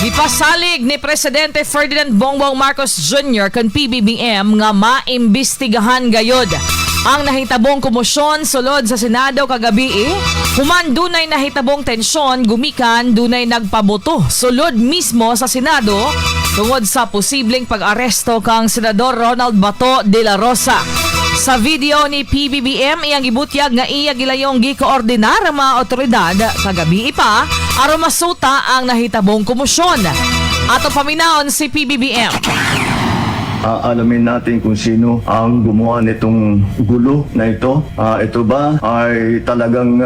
Gipasalig ni Presidente Ferdinand Bongbong Marcos Jr. kan PBBM nga maimbestigahan gayod ang nahitabong komosyon sulod sa Senado kagabi. Human dunay nahitabong tensyon gumikan dunay nagpaboto sulod mismo sa Senado tungod sa posibleng pag-aresto kang Senador Ronald Bato de la Rosa. Sa video ni PBBM, iyang gibutyag nga iya gilayong gikoordinar ang mga otoridad kagabi pa aron masuta ang nahitabong komosyon. Ato paminaon si PBBM. Alamin natin kung sino ang gumawa nitong gulo na ito. Ito ba ay talagang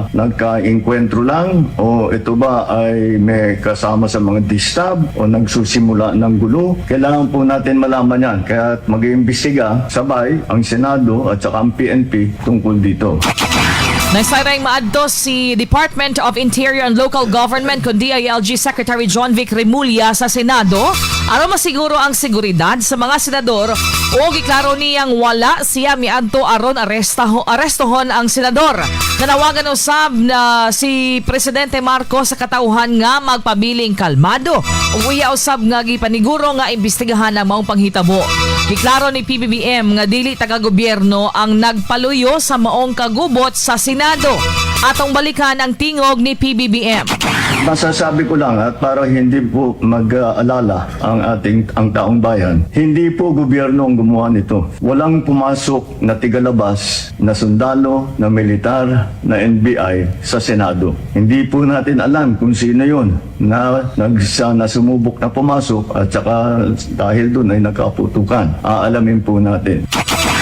nagka-enkwentro lang o ito ba ay may kasama sa mga distab o nagsusimula ng gulo? Kailangan po natin malaman yan. Kaya mag-iimbestiga sabay ang Senado at saka ang PNP tungkol dito. Nagsarang maadto si Department of Interior and Local Government kundi DILG Secretary John Vic Remulla sa Senado aron masiguro ang seguridad sa mga senador o giklaro niyang wala siya miadto aron arestohon ang senador. Nanawagan usab na si Presidente Marcos sa katauhan nga magpabiling kalmado ug uya usab nga gipaniguro nga imbestigahan ang maong panghitabo. Giklaro ni PBBM nga dili taga-gobyerno ang nagpaluyo sa maong kagubot sa Senado. Atong balikan ang tingog ni PBBM. Masasabi ko lang at para hindi po mag-alala ang taong bayan, hindi po gobyerno ang gumawa nito. Walang pumasok na tigalabas na sundalo, na militar, na NBI sa Senado. Hindi po natin alam kung sino yun na sumubok na pumasok at saka dahil doon ay nakaputukan. Aalamin po natin.